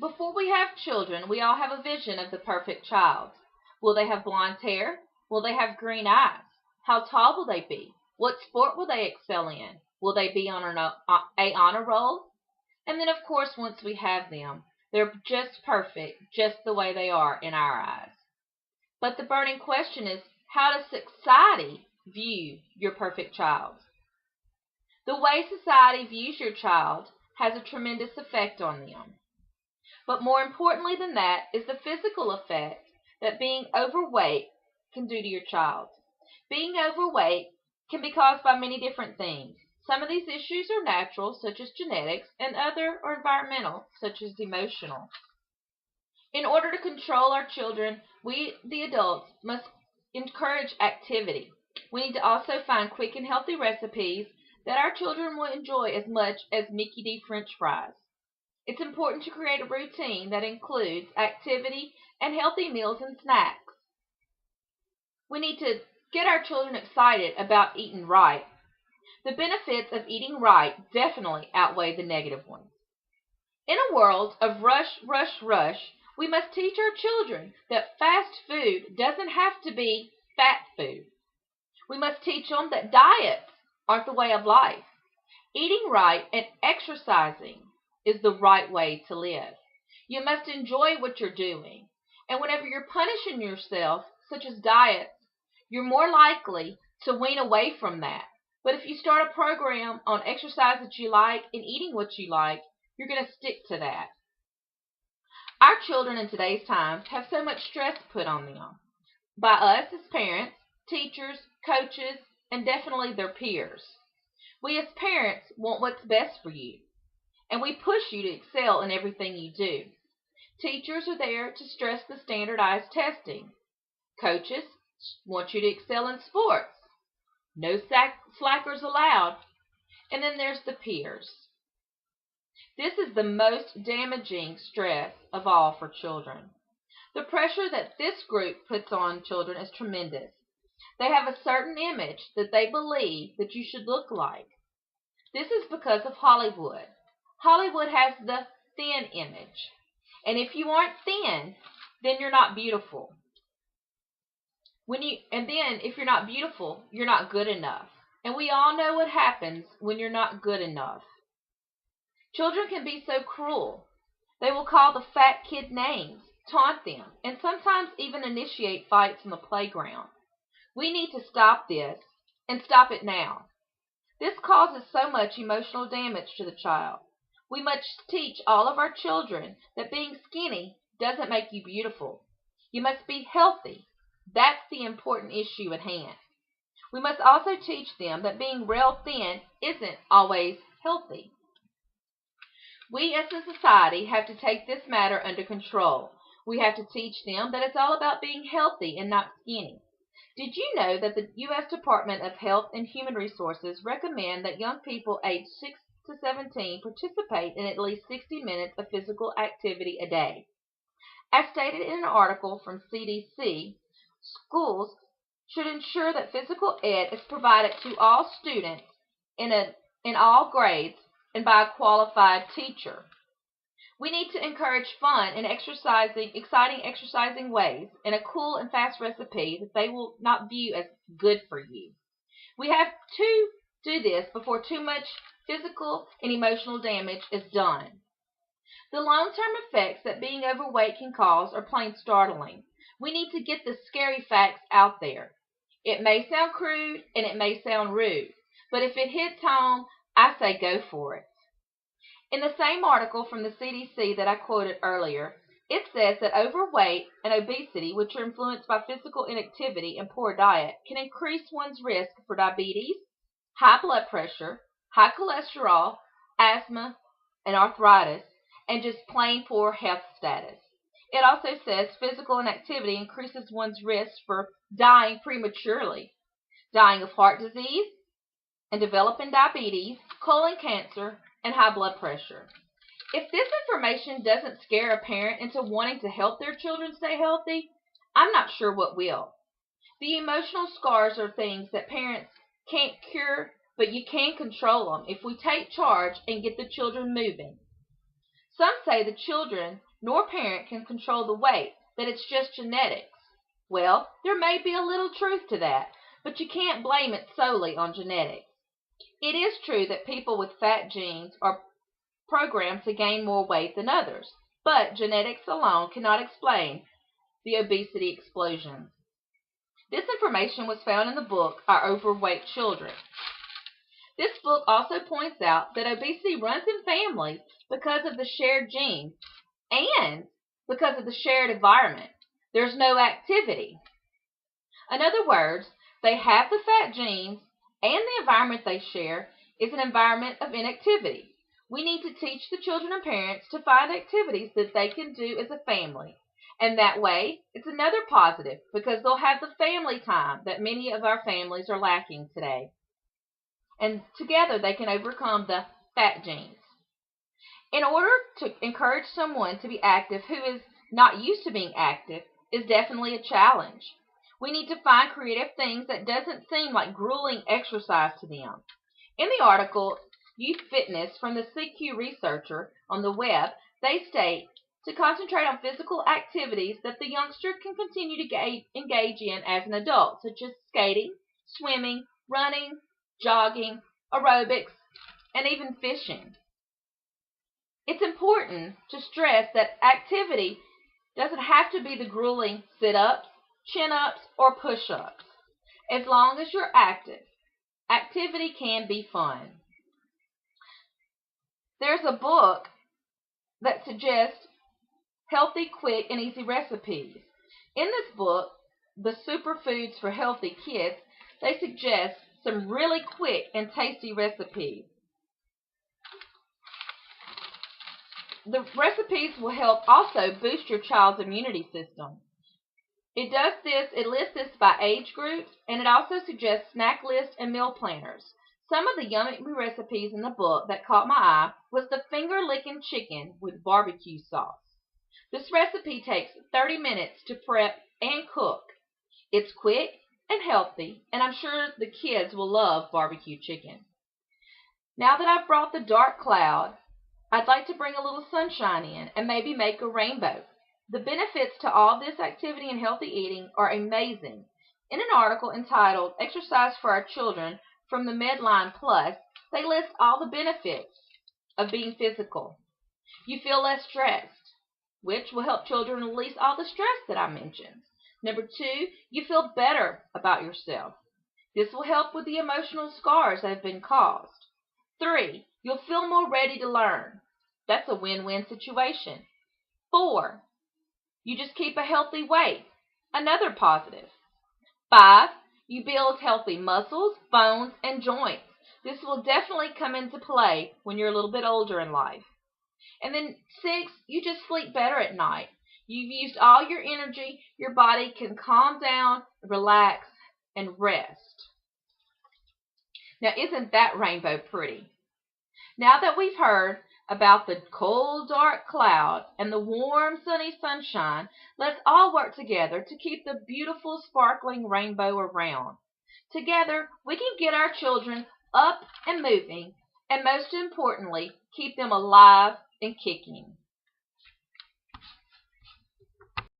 Before we have children, we all have a vision of the perfect child. Will they have blonde hair? Will they have green eyes? How tall will they be? What sport will they excel in? Will they be on a honor roll? And then, of course, once we have them, they're just perfect, just the way they are in our eyes. But the burning question is, how does society view your perfect child? The way society views your child has a tremendous effect on them. But more importantly than that is the physical effect that being overweight can do to your child. Being overweight can be caused by many different things. Some of these issues are natural, such as genetics, and other are environmental, such as emotional. In order to control our children, we, the adults, must encourage activity. We need to also find quick and healthy recipes that our children will enjoy as much as Mickey D. French fries. It's important to create a routine that includes activity and healthy meals and snacks. We need to get our children excited about eating right. The benefits of eating right definitely outweigh the negative ones. In a world of rush, rush, rush, we must teach our children that fast food doesn't have to be fat food. We must teach them that diets aren't the way of life. Eating right and exercising is the right way to live. You must enjoy what you're doing. And whenever you're punishing yourself, such as diets, you're more likely to wean away from that. But if you start a program on exercise that you like and eating what you like, you're going to stick to that. Our children in today's times have so much stress put on them by us as parents, teachers, coaches, and definitely their peers. We as parents want what's best for you, and we push you to excel in everything you do. Teachers are there to stress the standardized testing. Coaches want you to excel in sports. No slackers allowed. And then there's the peers. This is the most damaging stress of all for children. The pressure that this group puts on children is tremendous. They have a certain image that they believe that you should look like. This is because of Hollywood. Hollywood has the thin image. And if you aren't thin, then you're not beautiful. If you're not beautiful, you're not good enough. And we all know what happens when you're not good enough. Children can be so cruel. They will call the fat kid names, taunt them, and sometimes even initiate fights in the playground. We need to stop this, and stop it now. This causes so much emotional damage to the child. We must teach all of our children that being skinny doesn't make you beautiful. You must be healthy. That's the important issue at hand. We must also teach them that being real thin isn't always healthy. We as a society have to take this matter under control. We have to teach them that it's all about being healthy and not skinny. Did you know that the U.S. Department of Health and Human Resources recommend that young people aged 6 to 17 participate in at least 60 minutes of physical activity a day? As stated in an article from CDC, schools should ensure that physical ed is provided to all students in all grades and by a qualified teacher. We need to encourage fun and exciting exercising ways and a cool and fast recipe that they will not view as good for you. We have to do this before too much physical and emotional damage is done. The long-term effects that being overweight can cause are plain startling. We need to get the scary facts out there. It may sound crude and it may sound rude, but if it hits home, I say go for it. In the same article from the CDC that I quoted earlier, it says that overweight and obesity, which are influenced by physical inactivity and poor diet, can increase one's risk for diabetes, high blood pressure, high cholesterol, asthma, and arthritis, and just plain poor health status. It also says physical inactivity increases one's risk for dying prematurely, dying of heart disease, and developing diabetes, colon cancer, and high blood pressure. If this information doesn't scare a parent into wanting to help their children stay healthy, I'm not sure what will. The emotional scars are things that parents can't cure, but you can control them if we take charge and get the children moving. Some say the children nor parent can control the weight, that it's just genetics. Well, there may be a little truth to that, but you can't blame it solely on genetics. It is true that people with fat genes are programmed to gain more weight than others, but genetics alone cannot explain the obesity explosion. This information was found in the book Our Overweight Children. This book also points out that obesity runs in families because of the shared genes and because of the shared environment. There's no activity. In other words, they have the fat genes, and the environment they share is an environment of inactivity. We need to teach the children and parents to find activities that they can do as a family. And that way, it's another positive because they'll have the family time that many of our families are lacking today. And together they can overcome the fat genes. In order to encourage someone to be active who is not used to being active is definitely a challenge. We need to find creative things that doesn't seem like grueling exercise to them. In the article, Youth Fitness from the CQ researcher on the web, they state to concentrate on physical activities that the youngster can continue to engage in as an adult, such as skating, swimming, running, jogging, aerobics, and even fishing. It's important to stress that activity doesn't have to be the grueling sit-ups, chin-ups, or push-ups. As long as you're active, activity can be fun. There's a book that suggests healthy, quick, and easy recipes. In this book, The Superfoods for Healthy Kids, they suggest some really quick and tasty recipes. The recipes will help also boost your child's immunity system. It lists this by age groups, and it also suggests snack lists and meal planners. Some of the yummy recipes in the book that caught my eye was the finger-licking chicken with barbecue sauce. This recipe takes 30 minutes to prep and cook. It's quick and healthy, and I'm sure the kids will love barbecue chicken. Now that I've brought the dark cloud, I'd like to bring a little sunshine in and maybe make a rainbow. The benefits to all this activity and healthy eating are amazing. In an article entitled Exercise for Our Children from the Medline Plus, they list all the benefits of being physical. You feel less stressed, which will help children release all the stress that I mentioned. Number 2, you feel better about yourself. This will help with the emotional scars that have been caused. 3, you'll feel more ready to learn. That's a win-win situation. 4, you just keep a healthy weight. Another positive. 5, you build healthy muscles, bones, and joints. This will definitely come into play when you're a little bit older in life. And then 6, you just sleep better at night. You've used all your energy. Your body can calm down, relax, and rest. Now, isn't that rainbow pretty? Now that we've heard about the cold, dark cloud and the warm, sunny sunshine, let's all work together to keep the beautiful, sparkling rainbow around. Together, we can get our children up and moving, and most importantly, keep them alive and kicking.